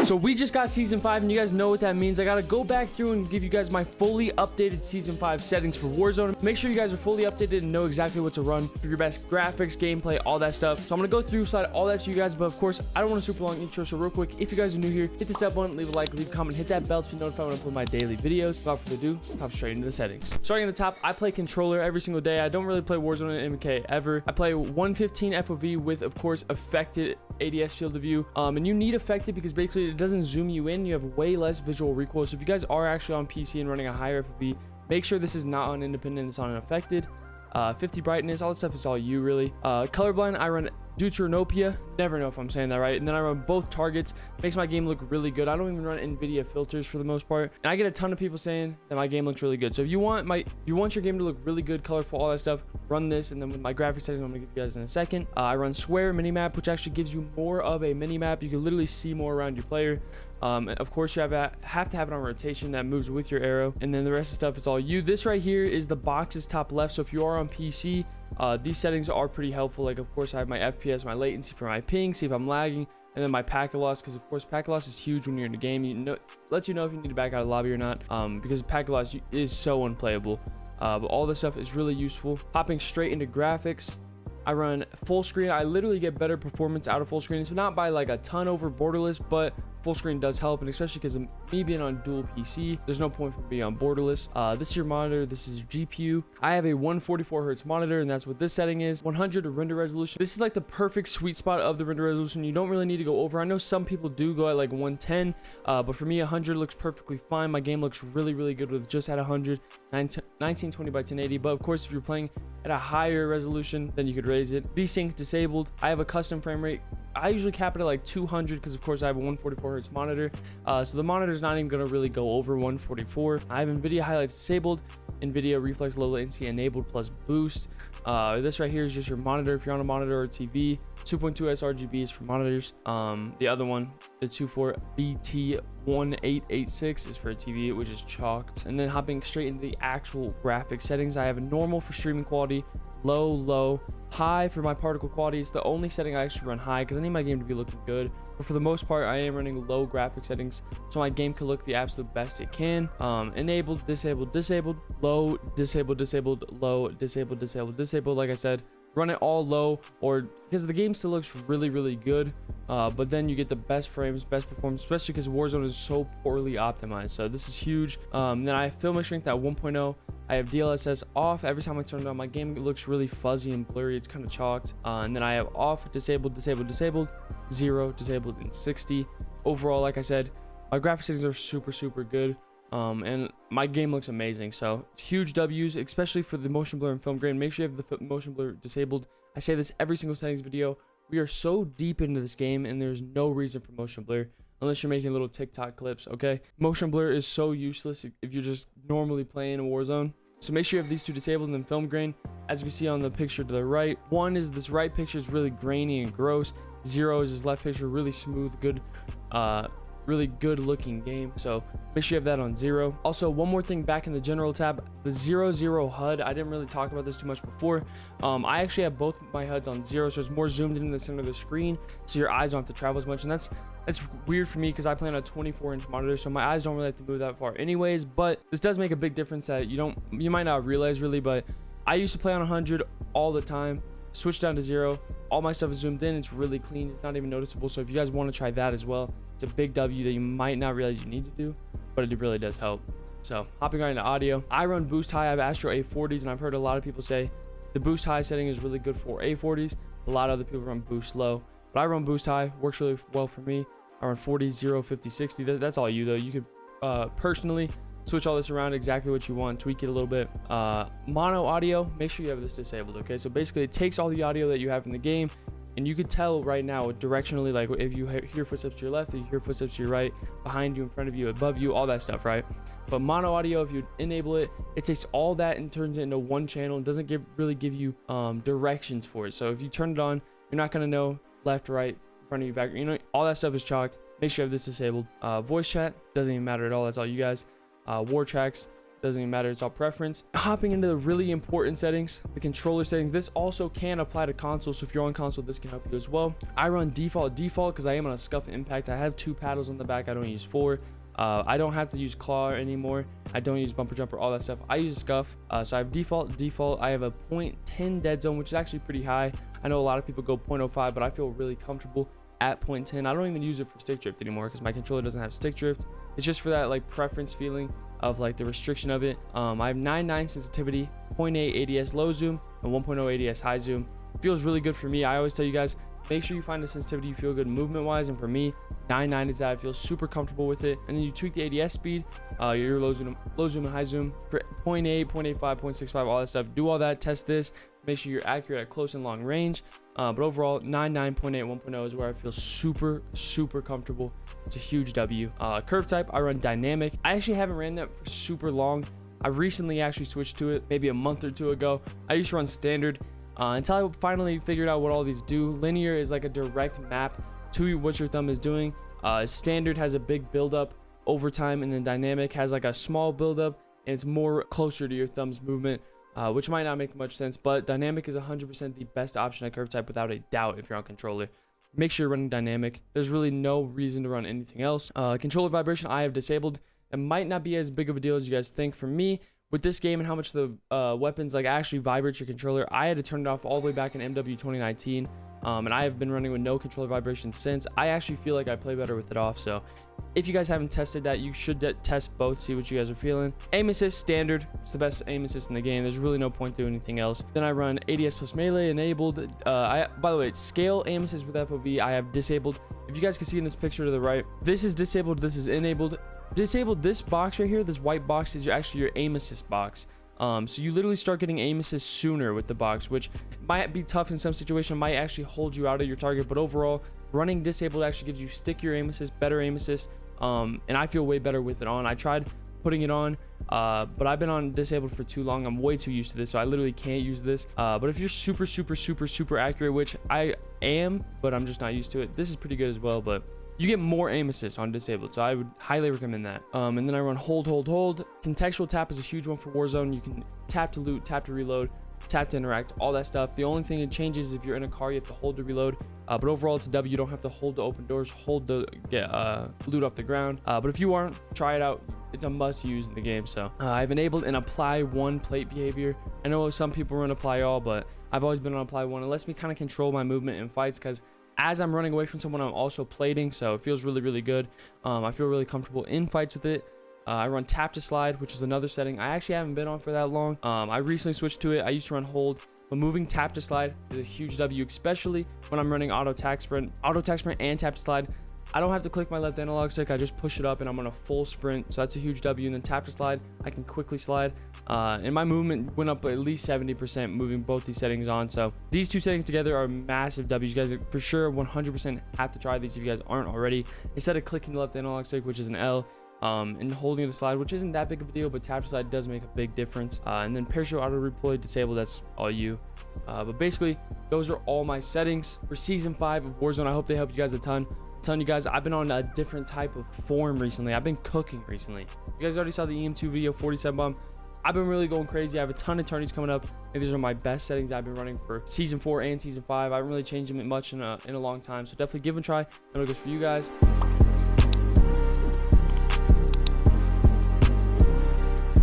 So we just got season 5, and you guys know what that means. I gotta go back through and give you guys my fully updated season 5 settings for Warzone. Make sure you guys are fully updated and know exactly what to run for your best graphics, gameplay, all that stuff. So I'm gonna go through slide all that to you guys, but of course I don't want a super long intro. So real quick, if you guys are new here, hit the sub button, leave a like, leave a comment, hit that bell to be notified when I upload my daily videos. Without further ado, hop straight into the settings. Starting at the top, I play controller every single day. I don't really play Warzone and MK ever. I play 115 FOV with, of course, affected ADS field of view, and you need affected because basically it doesn't zoom you in. You have way less visual recoil. So if you guys are actually on PC and running a higher FOV, make sure this is not on independent, it's on unaffected. 50 brightness, all this stuff is all you really. Colorblind, I run Deuteranopia, never know if I'm saying that right, and then I run both targets. Makes my game look really good. I don't even run NVIDIA filters for the most part, and I get a ton of people saying that my game looks really good. So if you want your game to look really good, colorful, all that stuff, run this. And then with my graphics settings, I'm gonna give you guys in a second. I run Square minimap, which actually gives you more of a minimap. You can literally see more around your player. Of course, you have to have it on rotation that moves with your arrow, and then the rest of the stuff is all you. This right here is the boxes top left. So if you are on PC, these settings are pretty helpful. Like, of course, I have my FPS, my latency for my ping, see if I'm lagging, and then my packet loss, because of course packet loss is huge when you're in the game. Lets you know if you need to back out of the lobby or not, because packet loss is so unplayable. But all this stuff is really useful. Hopping straight into graphics, I run full screen. I literally get better performance out of full screen. It's not by like a ton over borderless, but full screen does help, and especially because of me being on dual PC, there's no point for me on borderless. This is your monitor, this is your GPU. I have a 144 hertz monitor, and that's what this setting is. 100 render resolution. This is like the perfect sweet spot of the render resolution. You don't really need to go over. I know some people do go at like 110, but for me 100 looks perfectly fine. My game looks really good with just at 100, 1920 by 1080. But of course, if you're playing at a higher resolution, then you could raise it. VSync disabled. I have a custom frame rate. I usually cap it at like 200 because of course I have a 144 hertz monitor, so the monitor is not even going to really go over 144. I have NVIDIA highlights disabled, NVIDIA reflex low latency enabled plus boost. This right here is just your monitor if you're on a monitor or TV. 2.2 sRGB is for monitors. The other one, the 24BT1886, is for a TV, which is chalked. And then hopping straight into the actual graphic settings, I have a normal for streaming quality, low, high for my particle quality. It's the only setting I actually run high because I need my game to be looking good, but for the most part I am running low graphic settings so my game can look the absolute best it can. Enabled, disabled, low, disabled, low, disabled. Like I said, run it all low, or because the game still looks really good, but then you get the best frames, best performance, especially because Warzone is so poorly optimized. So this is huge. Then I have filmic strength at 1.0. I have DLSS off. Every time I turn it on, my game looks really fuzzy and blurry. It's kind of chalked. And then I have off, disabled, 0, disabled, and 60. Overall, like I said, my graphics settings are super good. And my game looks amazing. So huge W's, especially for the motion blur and film grain. Make sure you have the motion blur disabled. I say this every single settings video. We are so deep into this game, and there's no reason for motion blur unless you're making little TikTok clips, okay? Motion blur is so useless if you're just normally playing a Warzone. So make sure you have these two disabled. And then film grain, as you see on the picture to the right, 1 is this right picture is really grainy and gross. 0 is this left picture, really smooth, good, really good looking game. So make sure you have that on 0. Also, one more thing back in the general tab, the 0 HUD. I didn't really talk about this too much before. I actually have both my HUDs on 0, so it's more zoomed in the center of the screen, so your eyes don't have to travel as much. And that's weird for me because I play on a 24-inch monitor, so my eyes don't really have to move that far anyways. But this does make a big difference that you might not realize really, but I used to play on 100 all the time. Switch down to 0. All my stuff is zoomed in. It's really clean. It's not even noticeable. So if you guys want to try that as well, it's a big W that you might not realize you need to do, but it really does help. So hopping right into audio, I run boost high. I have Astro A40s, and I've heard a lot of people say the boost high setting is really good for A40s. A lot of other people run boost low, but I run boost high. Works really well for me. I run 40, 0, 50, 60. That's all you though. You could personally switch all this around exactly what you want, tweak it a little bit. Mono audio, make sure you have this disabled, okay? So basically it takes all the audio that you have in the game, and you could tell right now directionally, like if you hear footsteps to your left, if you hear footsteps to your right, behind you, in front of you, above you, all that stuff, right? But mono audio, if you enable it, it takes all that and turns it into one channel. It doesn't really give you directions for it. So if you turn it on, you're not gonna know left, right, in front of you, back, all that stuff is chalked. Make sure you have this disabled. Voice chat doesn't even matter at all. That's all you guys. War tracks, doesn't even matter, it's all preference. Hopping into the really important settings, the controller settings. This also can apply to console, so if you're on console, this can help you as well. I run default because I am on a scuff impact. I have 2 paddles on the back, I don't use 4. I don't have to use claw anymore. I don't use bumper jumper, all that stuff. I use scuff. So I have default. I have a 0.10 dead zone, which is actually pretty high. I know a lot of people go 0.05, but I feel really comfortable at 0.10. I don't even use it for stick drift anymore because my controller doesn't have stick drift. It's just for that like preference feeling of like the restriction of it. I have 9.9 sensitivity, 0.8 ADS low zoom, and 1.0 ADS high zoom. Feels really good for me. I always tell you guys, make sure you find a sensitivity you feel good movement wise, and for me 9.9 is that. I feel super comfortable with it. And then you tweak the ADS speed, your low zoom and high zoom for 0.8, 0.85, 0.65, all that stuff. Do all that, test this, make sure you're accurate at close and long range. But overall 9.9, 0.8, 1.0 is where I feel super comfortable. It's a huge W. Curve type, I run dynamic. I actually haven't ran that for super long. I recently actually switched to it maybe a month or 2 ago. I used to run standard until I finally figured out what all these do. Linear is like a direct map to what your thumb is doing. Standard has a big buildup over time, and then dynamic has like a small buildup and it's more closer to your thumb's movement, which might not make much sense, but dynamic is 100% the best option at curve type without a doubt. If you're on controller, make sure you're running dynamic. There's really no reason to run anything else. Controller vibration I have disabled. It might not be as big of a deal as you guys think. For me, with this game and how much the weapons like actually vibrate your controller, I had to turn it off all the way back in MW 2019. And I have been running with no controller vibration since. I actually feel like I play better with it off. So if you guys haven't tested that, you should test both, see what you guys are feeling. Aim assist standard, it's the best aim assist in the game. There's really no point doing anything else. Then I run ADS plus melee enabled. By the way, scale aim assist with FOV I have disabled. If you guys can see in this picture to the right, this is disabled, this is enabled. Disabled, this box right here, this white box is actually your aim assist box. So you literally start getting aim assist sooner with the box, which might be tough in some situation, might actually hold you out of your target, but overall running disabled actually gives you stickier aim assist, better aim assist, and I feel way better with it on. I tried putting it on, but I've been on disabled for too long. I'm way too used to this, so I literally can't use this. But if you're super accurate, which I am, but I'm just not used to it, this is pretty good as well. But you get more aim assist on disabled, so I would highly recommend that. And then I run hold. Contextual tap is a huge one for Warzone. You can tap to loot, tap to reload, tap to interact, all that stuff. The only thing it changes is if you're in a car, you have to hold to reload. But overall, it's a W. You don't have to hold to open doors, hold to get loot off the ground. But if you aren't, try it out. It's a must use in the game. So I've enabled an apply one plate behavior. I know some people run apply all, but I've always been on apply one. It lets me kind of control my movement in fights, because as I'm running away from someone, I'm also plating, so it feels really good. I feel really comfortable in fights with it. I run tap to slide, which is another setting I actually haven't been on for that long. I recently switched to it. I used to run hold, but moving tap to slide is a huge W, especially when I'm running auto tack sprint and tap to slide. I don't have to click my left analog stick, I just push it up and I'm on a full sprint, so that's a huge W. And then tap to slide, I can quickly slide, and my movement went up at least 70% moving both these settings on. So these two settings together are massive W's. You guys for sure 100% have to try these if you guys aren't already. Instead of clicking the left analog stick, which is an L, and holding the slide, which isn't that big of a deal, but tap to slide does make a big difference. And then parachute auto redeploy disabled, that's all you. But basically those are all my settings for season 5 of Warzone. I hope they help you guys a ton. Telling you guys, I've been on a different type of form recently. I've been cooking recently. You guys already saw the EM2 video, 47 bomb. I've been really going crazy. I have a ton of tourneys coming up, and these are my best settings I've been running for season 4 and season 5. I haven't really changed them much in a long time, so definitely give them a try. I know it goes for you guys.